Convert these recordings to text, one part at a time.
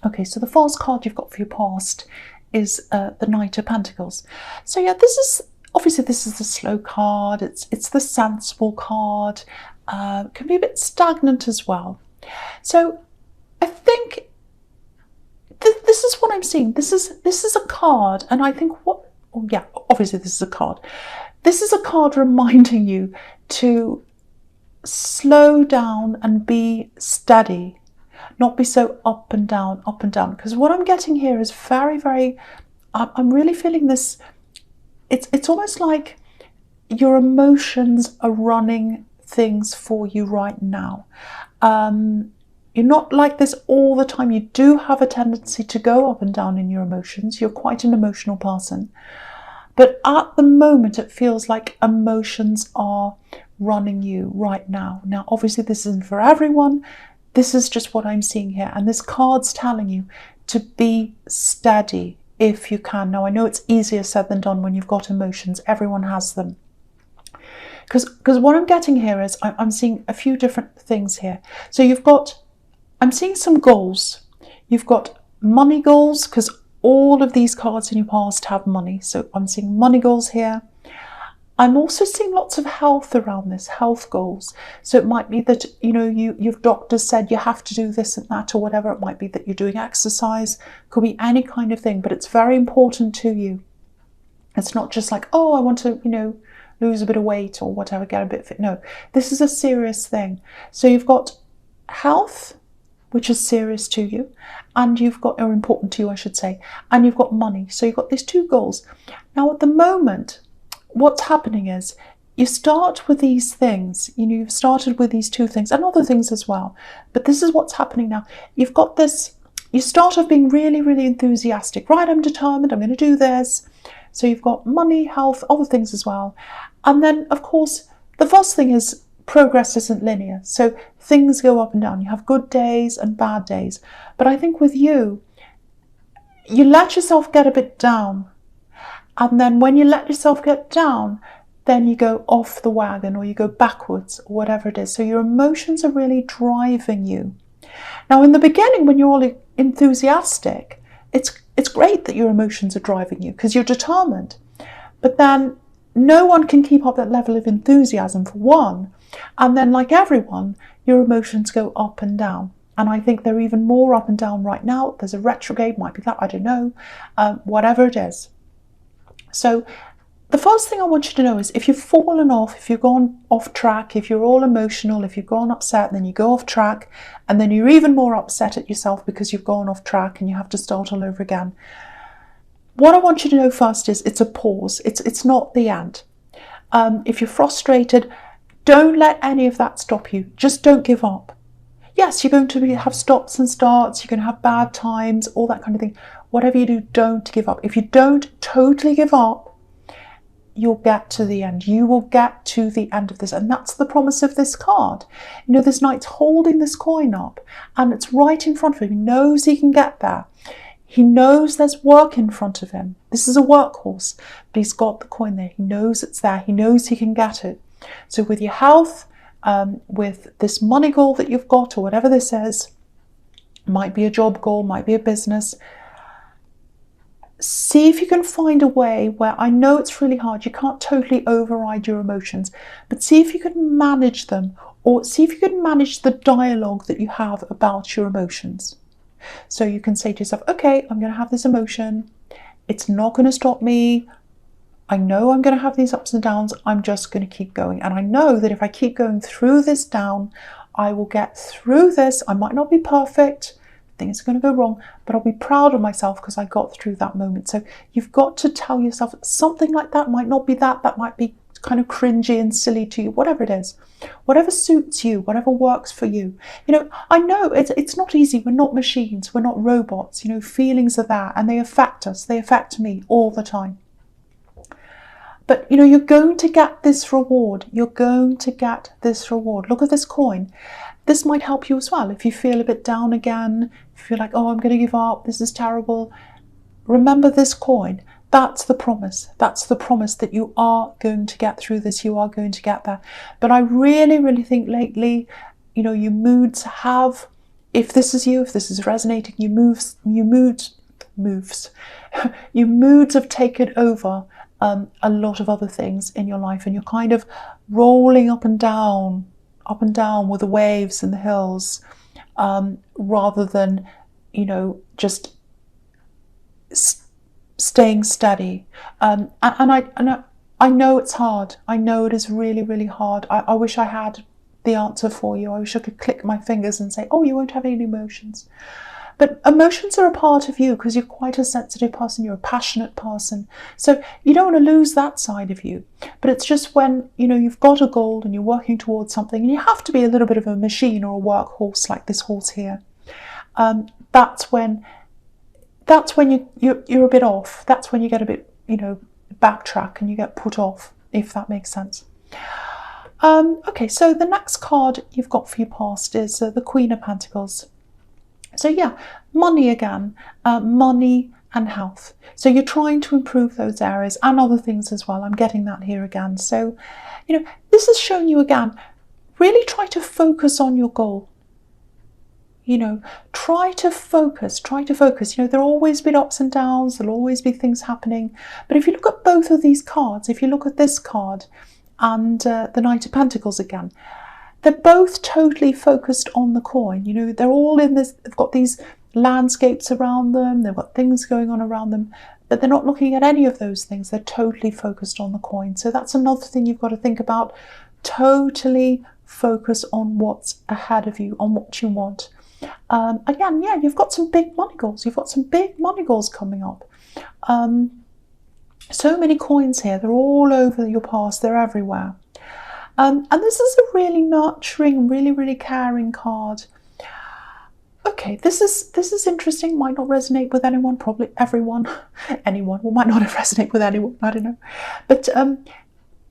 Okay, so the false card you've got for your past is the Knight of Pentacles. So yeah, this is the slow card. It's the sensible card. Can be a bit stagnant as well. So I think this is what I'm seeing. This is a card, and I think obviously this is a card. This is a card reminding you to slow down and be steady, not be so up and down, because what I'm getting here is very, very, I'm really feeling this, it's almost like your emotions are running things for you right now. You're not like this all the time. You do have a tendency to go up and down in your emotions. You're quite an emotional person. But at the moment, it feels like emotions are running you right now. Now, obviously, this isn't for everyone. This is just what I'm seeing here. And this card's telling you to be steady if you can. Now, I know it's easier said than done when you've got emotions. Everyone has them. Because what I'm getting here is I'm seeing a few different things here. So I'm seeing some goals. You've got money goals, because all of these cards in your past have money. So I'm seeing money goals here. I'm also seeing lots of health around this, health goals. So it might be that, your doctor said you have to do this and that or whatever. It might be that you're doing exercise. Could be any kind of thing, but it's very important to you. It's not just like, oh, I want to, lose a bit of weight or whatever, get a bit fit. No, this is a serious thing. So you've got health, which is serious to you, and or important to you, I should say, and you've got money. So you've got these two goals. Now, at the moment, what's happening is you start with these things. You've started with these two things and other things as well. But this is what's happening now. You've got this, you start off being really, really enthusiastic. Right, I'm determined, I'm going to do this. So you've got money, health, other things as well. And then, of course, the first thing is progress isn't linear. So things go up and down. You have good days and bad days. But I think with you let yourself get a bit down. And then when you let yourself get down, then you go off the wagon or you go backwards or whatever it is. So your emotions are really driving you. Now, in the beginning, when you're all enthusiastic, it's great that your emotions are driving you because you're determined. But then no one can keep up that level of enthusiasm, for one. And then, like everyone, your emotions go up and down. And I think they're even more up and down right now. There's a retrograde, might be that, I don't know, whatever it is. So the first thing I want you to know is if you've fallen off, if you've gone off track, if you're all emotional, if you've gone upset, then you go off track, and then you're even more upset at yourself because you've gone off track and you have to start all over again. What I want you to know first is it's a pause. It's not the end. If you're frustrated, don't let any of that stop you. Just don't give up. Yes, you're going to have stops and starts. You're going to have bad times, all that kind of thing. Whatever you do, don't give up. If you don't totally give up, you'll get to the end. You will get to the end of this. And that's the promise of this card. This knight's holding this coin up and it's right in front of him. He knows he can get there. He knows there's work in front of him. This is a workhorse, but he's got the coin there. He knows it's there. He knows he can get it. So with your health, with this money goal that you've got or whatever this is, might be a job goal, might be a business, see if you can find a way where, I know it's really hard, you can't totally override your emotions, but see if you can manage them, or see if you can manage the dialogue that you have about your emotions. So you can say to yourself, okay, I'm going to have this emotion. It's not going to stop me. I know I'm going to have these ups and downs. I'm just going to keep going. And I know that if I keep going through this down, I will get through this. I might not be perfect. Things are going to go wrong, but I'll be proud of myself because I got through that moment. So you've got to tell yourself something like that. Might not be that might be kind of cringy and silly to you, whatever it is, whatever suits you, whatever works for you. I know it's not easy. We're not machines. We're not robots. Feelings are there and they affect us. They affect me all the time. But, you're going to get this reward. You're going to get this reward. Look at this coin. This might help you as well. If you feel a bit down again, if you're like, oh, I'm going to give up, this is terrible. Remember this coin. That's the promise. That's the promise that you are going to get through this. You are going to get there. But I really, really think lately, your moods have if this is you, if this is resonating, your moods have taken over a lot of other things in your life, and you're kind of rolling up and down with the waves and the hills, rather than, just staying steady. And I know it's hard. I know it is really, really hard. I wish I had the answer for you. I wish I could click my fingers and say, oh, you won't have any emotions. But emotions are a part of you because you're quite a sensitive person, you're a passionate person. So you don't want to lose that side of you. But it's just when, you've got a goal and you're working towards something, and you have to be a little bit of a machine or a workhorse like this horse here. That's when you're a bit off. That's when you get a bit, backtrack and you get put off, if that makes sense. Okay, so the next card you've got for your past is the Queen of Pentacles. So yeah, money again, money and health. So you're trying to improve those areas and other things as well. I'm getting that here again. So, this has shown you again, really try to focus on your goal. Try to focus. There'll always be ups and downs. There'll always be things happening. But if you look at both of these cards, if you look at this card and the Knight of Pentacles again, they're both totally focused on the coin. They're all in this, they've got these landscapes around them, they've got things going on around them, but they're not looking at any of those things. They're totally focused on the coin. So that's another thing you've got to think about. Totally focus on what's ahead of you, on what you want. Again, yeah, you've got some big money goals. You've got some big money goals coming up. So many coins here. They're all over your past. They're everywhere. And this is a really nurturing, really, really caring card. Okay, this is interesting. Might not resonate with anyone, probably everyone. Anyone, or might not resonate with anyone, I don't know. But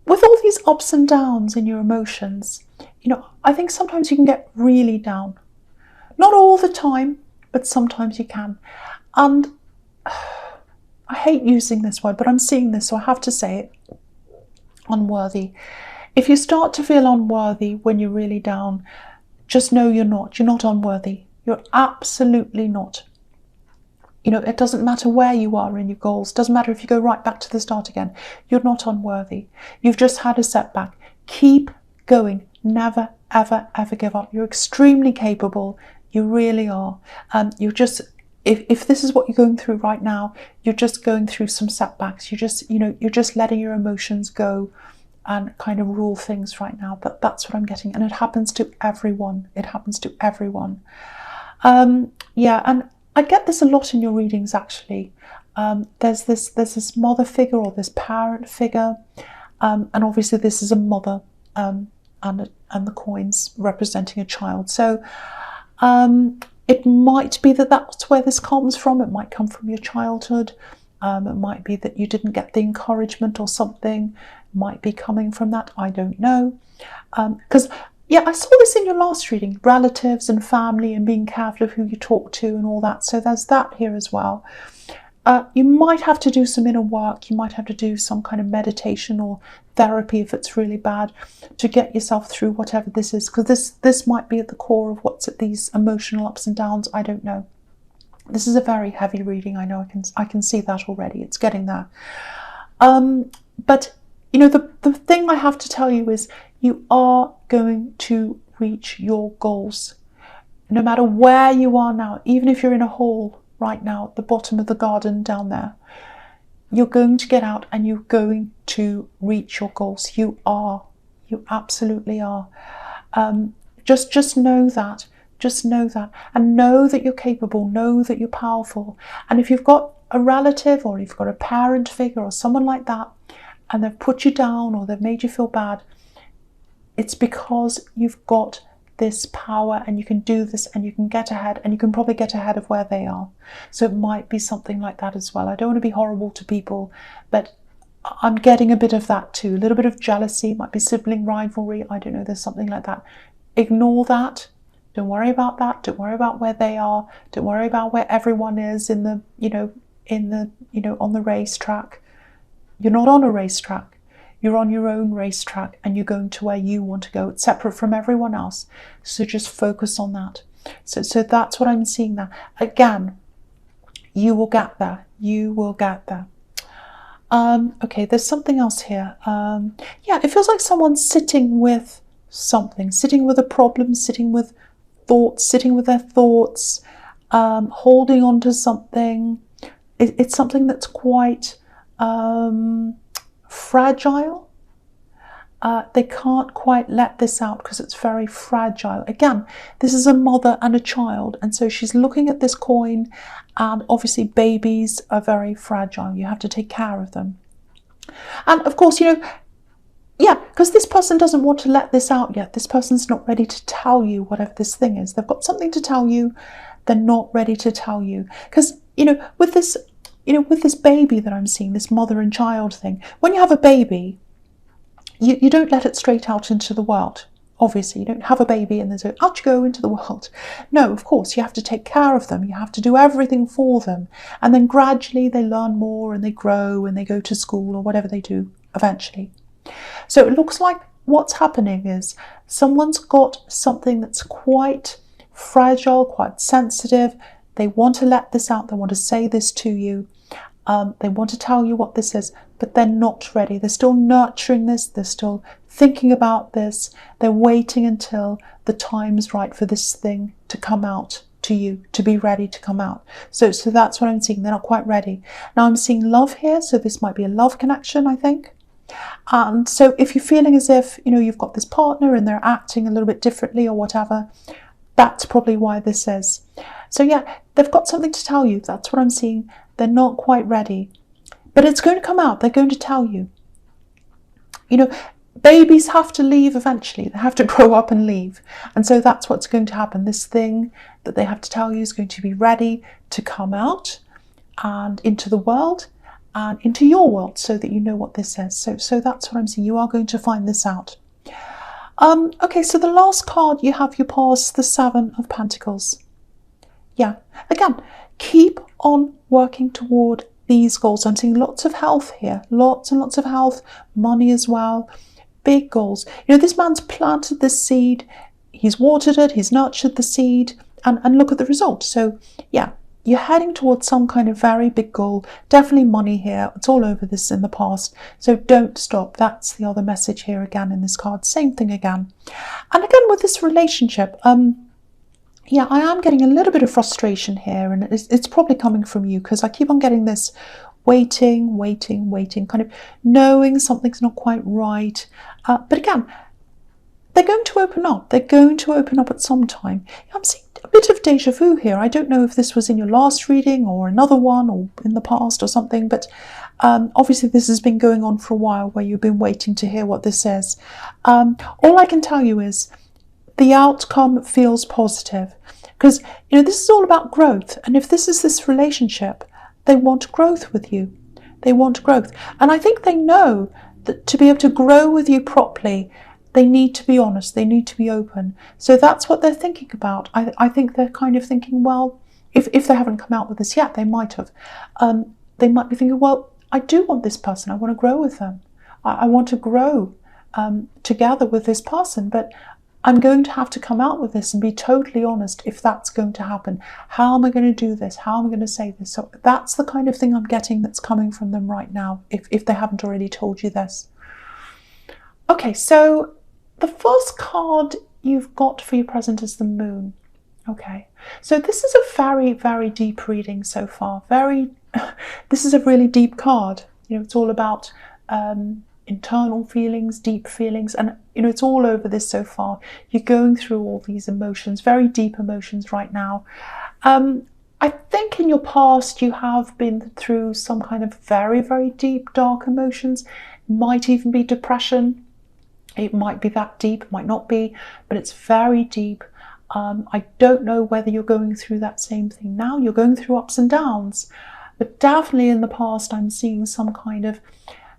with all these ups and downs in your emotions, I think sometimes you can get really down. Not all the time, but sometimes you can. And I hate using this word, but I'm seeing this, so I have to say it. Unworthy. If you start to feel unworthy when you're really down, just know you're not. You're not unworthy. You're absolutely not. It doesn't matter where you are in your goals. It doesn't matter if you go right back to the start again. You're not unworthy. You've just had a setback. Keep going. Never, ever, ever give up. You're extremely capable. You really are. You're just, if this is what you're going through right now, you're just going through some setbacks. You're just letting your emotions go and kind of rule things right now. That's what I'm getting. And it happens to everyone. It happens to everyone. Yeah, and I get this a lot in your readings, actually. There's this mother figure or this parent figure. And obviously this is a mother, and the coins representing a child. So it might be that that's where this comes from. It might come from your childhood. It might be that you didn't get the encouragement or something. It might be coming from that. I don't know. Because, yeah, I saw this in your last reading. Relatives and family and being careful of who you talk to and all that. So there's that here as well. You might have to do some inner work. You might have to do some kind of meditation or therapy if it's really bad to get yourself through whatever this is. Because this might be at the core of what's at these emotional ups and downs. I don't know. This is a very heavy reading. I know I can see that already. It's getting there. But the thing I have to tell you is you are going to reach your goals. No matter where you are now, even if you're in a hole right now at the bottom of the garden down there, you're going to get out and you're going to reach your goals. You are. You absolutely are. Just know that. Just know that. And know that you're capable. Know that you're powerful. And if you've got a relative or you've got a parent figure or someone like that, and they've put you down or they've made you feel bad, it's because you've got this power and you can do this and you can get ahead, and you can probably get ahead of where they are. So it might be something like that as well. I don't want to be horrible to people, but I'm getting a bit of that too. A little bit of jealousy, might be sibling rivalry. I don't know, there's something like that. Ignore that. Don't worry about that. Don't worry about where they are. Don't worry about where everyone is in the, on the racetrack. You're not on a racetrack. You're on your own racetrack and you're going to where you want to go. It's separate from everyone else. So just focus on that. So that's what I'm seeing there. Again, you will get there. You will get there. Okay, there's something else here. Yeah, it feels like someone's sitting with something, sitting with a problem, sitting with thoughts, sitting with their thoughts, holding on to something. It's something that's quite fragile. They can't quite let this out because it's very fragile. Again, this is a mother and a child, and so she's looking at this coin, and obviously babies are very fragile. You have to take care of them. And of course, you know, yeah, because this person doesn't want to let this out yet. This person's not ready to tell you whatever this thing is. They've got something to tell you. They're not ready to tell you. Because, you know, with this baby that I'm seeing, this mother and child thing, when you have a baby, you don't let it straight out into the world. Obviously, you don't have a baby and then say, out you go into the world. No, of course, you have to take care of them. You have to do everything for them. And then gradually they learn more and they grow and they go to school or whatever they do eventually. So it looks like what's happening is someone's got something that's quite fragile, quite sensitive. They want to let this out. They want to say this to you. They want to tell you what this is, but they're not ready. They're still nurturing this. They're still thinking about this. They're waiting until the time's right for this thing to come out to you, to be ready to come out. So that's what I'm seeing. They're not quite ready. Now I'm seeing love here. So this might be a love connection, I think. And so if you're feeling as if, you know, you've got this partner and they're acting a little bit differently or whatever, that's probably why this is. So yeah, they've got something to tell you. That's what I'm seeing. They're not quite ready, but it's going to come out. They're going to tell you. You know, babies have to leave eventually. They have to grow up and leave. And so that's what's going to happen. This thing that they have to tell you is going to be ready to come out and into the world and into your world so that you know what this is. So that's what I'm seeing. You are going to find this out. Okay, so the last card you have your past, the Seven of Pentacles. Yeah, again, keep on working toward these goals. I'm seeing lots of health here, lots and lots of health, money as well, big goals. You know, this man's planted this seed, he's watered it, he's nurtured the seed, and look at the result. So yeah, you're heading towards some kind of very big goal, definitely money here. It's all over this in the past. So don't stop. That's the other message here again in this card. Same thing again. And again with this relationship, yeah, I am getting a little bit of frustration here, and it's probably coming from you because I keep on getting this waiting, kind of knowing something's not quite right. But again, they're going to open up. They're going to open up at some time. I'm seeing a bit of deja vu here. I don't know if this was in your last reading or another one or in the past or something, but obviously this has been going on for a while where you've been waiting to hear what this is. All I can tell you is the outcome feels positive because, you know, this is all about growth. And if this is this relationship, they want growth with you. They want growth. And I think they know that to be able to grow with you properly, they need to be honest. They need to be open. So that's what they're thinking about. I think they're kind of thinking, well, if they haven't come out with this yet, they might have. They might be thinking, well, I do want this person. I want to grow with them. I want to grow together with this person, but I'm going to have to come out with this and be totally honest if that's going to happen. How am I going to do this? How am I going to say this? So that's the kind of thing I'm getting that's coming from them right now, if they haven't already told you this. Okay, so the first card you've got for your present is the Moon. Okay, so this is a very, very deep reading so far. This is a really deep card. You know, it's all about internal feelings, deep feelings, and you know, it's all over this so far. You're going through all these emotions, very deep emotions right now. I think in your past you have been through some kind of very, very deep, dark emotions. It might even be depression. It might be that deep, it might not be, but it's very deep. I don't know whether you're going through that same thing now. You're going through ups and downs, but definitely in the past I'm seeing some kind of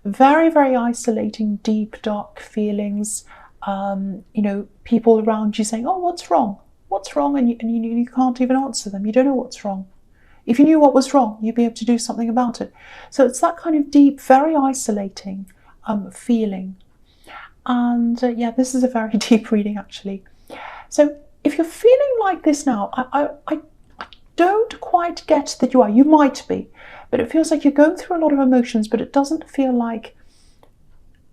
very, very isolating, deep, dark feelings. You know, people around you saying, oh, what's wrong? What's wrong? And you can't even answer them. You don't know what's wrong. If you knew what was wrong, you'd be able to do something about it. So it's that kind of deep, very isolating feeling. And yeah, this is a very deep reading actually. So if you're feeling like this now, I don't quite get that you are. You might be, but it feels like you're going through a lot of emotions, but it doesn't feel like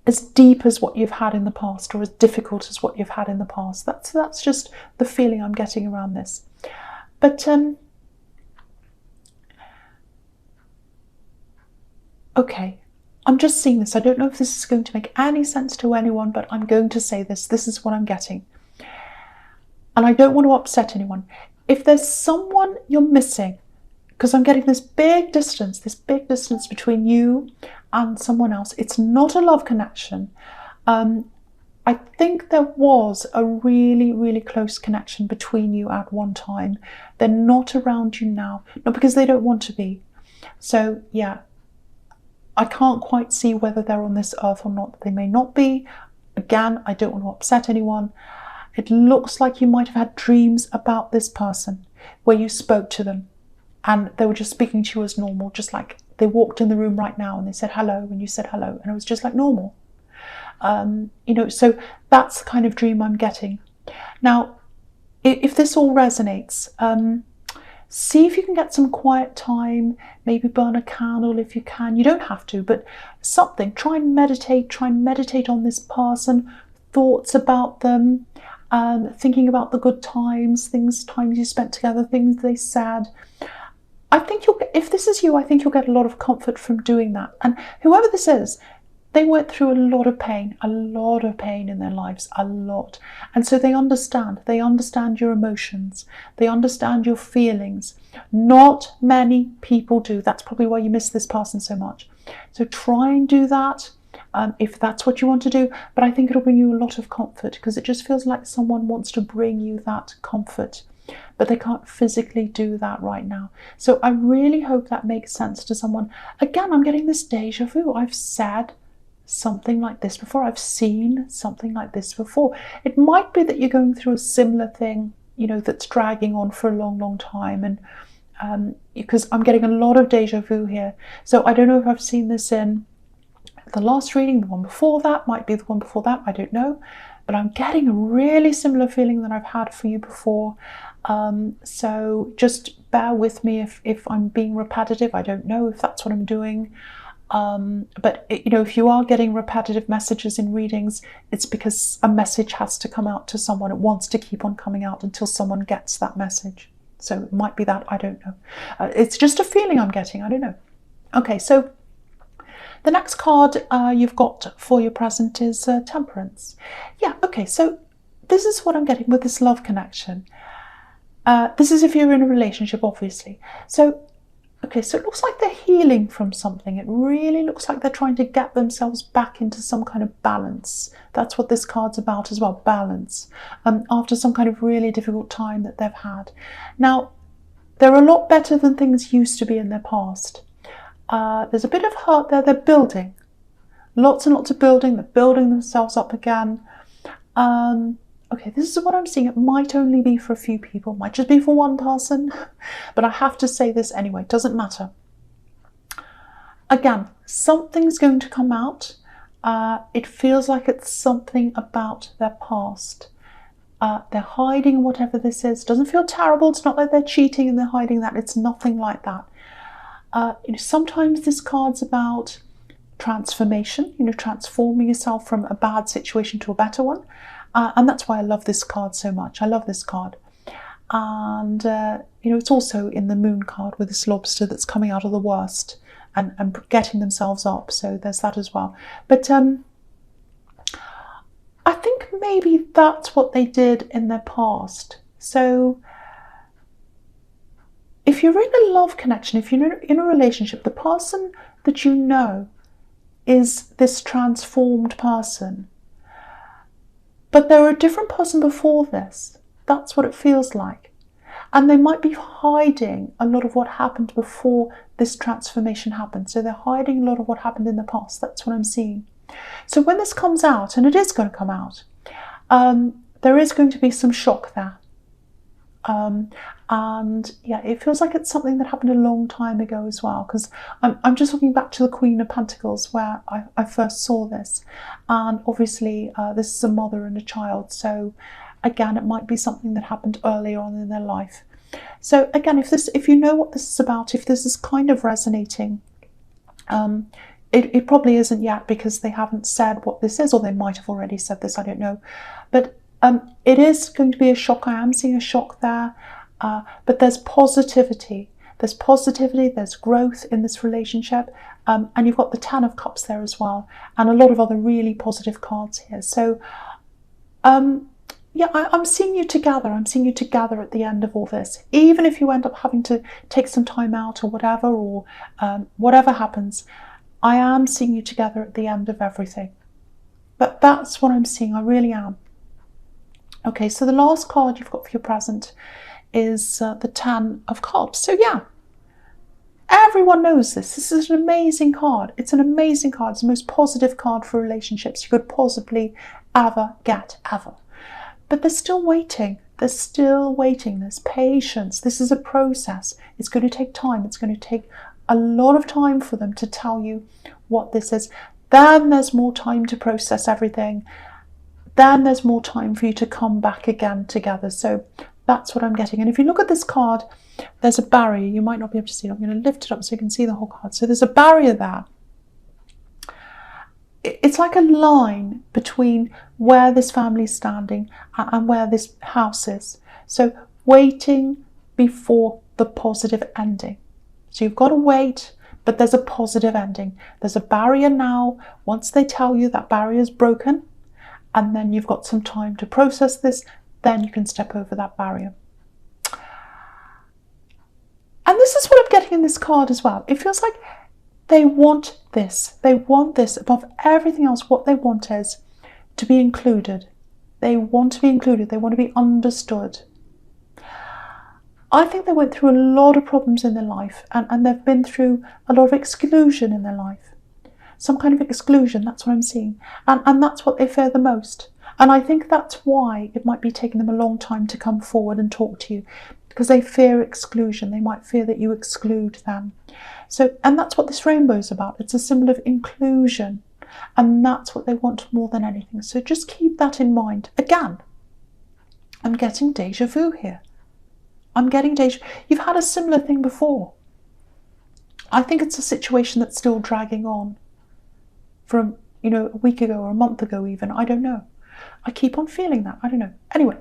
as deep as what you've had in the past, or as difficult as what you've had in the past. That's just the feeling I'm getting around this. But okay, I'm just seeing this. I don't know if this is going to make any sense to anyone, but I'm going to say this. This is what I'm getting. And I don't want to upset anyone. If there's someone you're missing, because I'm getting this big distance between you and someone else. It's not a love connection. I think there was a really, really close connection between you at one time. They're not around you now, not because they don't want to be. So yeah, I can't quite see whether they're on this earth or not. They may not be. Again, I don't want to upset anyone. It looks like you might have had dreams about this person where you spoke to them and they were just speaking to you as normal, just like they walked in the room right now and they said hello and you said hello, and it was just like normal. So that's the kind of dream I'm getting. Now, if this all resonates, see if you can get some quiet time, maybe burn a candle if you can. You don't have to, but something. Try and meditate on this person, thoughts about them, thinking about the good times, times you spent together, things they said. I think if this is you, I think you'll get a lot of comfort from doing that. And whoever this is, they went through a lot of pain in their lives, a lot. And so they understand your emotions, they understand your feelings. Not many people do. That's probably why you miss this person so much. So try and do that if that's what you want to do. But I think it'll bring you a lot of comfort, because it just feels like someone wants to bring you that comfort, but they can't physically do that right now. So I really hope that makes sense to someone. Again, I'm getting this deja vu. I've said something like this before. I've seen something like this before. It might be that you're going through a similar thing, that's dragging on for a long, long time. And because I'm getting a lot of deja vu here. So I don't know if I've seen this in the last reading, the one before that, might be the one before that, I don't know. But I'm getting a really similar feeling that I've had for you before. So just bear with me if I'm being repetitive. I don't know if that's what I'm doing. But if you are getting repetitive messages in readings, it's because a message has to come out to someone. It wants to keep on coming out until someone gets that message. So it might be that, I don't know. It's just a feeling I'm getting, I don't know. Okay, so the next card you've got for your present is Temperance. Yeah, okay, so this is what I'm getting with this love connection. This is if you're in a relationship, obviously. So it looks like they're healing from something. It really looks like they're trying to get themselves back into some kind of balance. That's what this card's about as well, balance, after some kind of really difficult time that they've had. Now, they're a lot better than things used to be in their past. There's a bit of hurt there. They're building. Lots and lots of building. They're building themselves up again. Okay, this is what I'm seeing. It might only be for a few people. It might just be for one person. But I have to say this anyway. It doesn't matter. Again, something's going to come out. It feels like it's something about their past. They're hiding whatever this is. It doesn't feel terrible. It's not like they're cheating and they're hiding that. It's nothing like that. Sometimes this card's about transformation, transforming yourself from a bad situation to a better one. And that's why I love this card so much. I love this card. And, it's also in the Moon card with this lobster that's coming out of the worst and getting themselves up. So there's that as well. But I think maybe that's what they did in their past. So if you're in a love connection, if you're in a relationship, the person that you know is this transformed person. But they're a different person before this. That's what it feels like. And they might be hiding a lot of what happened before this transformation happened. So they're hiding a lot of what happened in the past. That's what I'm seeing. So when this comes out, and it is going to come out, there is going to be some shock there. And yeah, it feels like it's something that happened a long time ago as well, because I'm just looking back to the Queen of Pentacles where I first saw this, and obviously this is a mother and a child, so again, it might be something that happened earlier on in their life. So again, if you know what this is about, if this is kind of resonating, it probably isn't yet, because they haven't said what this is, or they might have already said this, I don't know. But it is going to be a shock. I am seeing a shock there, but there's positivity. There's positivity, there's growth in this relationship, and you've got the Ten of Cups there as well, and a lot of other really positive cards here. So yeah, I'm seeing you together. I'm seeing you together at the end of all this. Even if you end up having to take some time out or whatever, or whatever happens, I am seeing you together at the end of everything. But that's what I'm seeing, I really am. Okay, so the last card you've got for your present is the Ten of Cups. So yeah, everyone knows this. This is an amazing card. It's an amazing card. It's the most positive card for relationships you could possibly ever get, ever. But they're still waiting. They're still waiting. There's patience. This is a process. It's going to take time. It's going to take a lot of time for them to tell you what this is. Then there's more time to process everything. Then there's more time for you to come back again together. So that's what I'm getting. And if you look at this card, there's a barrier. You might not be able to see it. I'm going to lift it up so you can see the whole card. So there's a barrier there. It's like a line between where this family is standing and where this house is. So waiting before the positive ending. So you've got to wait, but there's a positive ending. There's a barrier now. Once they tell you that barrier is broken, and then you've got some time to process this, then you can step over that barrier. And this is what I'm getting in this card as well. It feels like they want this. They want this above everything else. What they want is to be included. They want to be included. They want to be understood. I think they went through a lot of problems in their life, and they've been through a lot of exclusion in their life. Some kind of exclusion, that's what I'm seeing. And that's what they fear the most. And I think that's why it might be taking them a long time to come forward and talk to you, because they fear exclusion. They might fear that you exclude them. So, and that's what this rainbow is about. It's a symbol of inclusion. And that's what they want more than anything. So just keep that in mind. Again, I'm getting deja vu here. I'm getting deja vu. You've had a similar thing before. I think it's a situation that's still dragging on from, a week ago or a month ago even. I don't know. I keep on feeling that. I don't know. Anyway,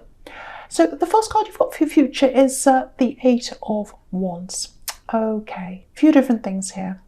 so the first card you've got for your future is the Eight of Wands. Okay, a few different things here.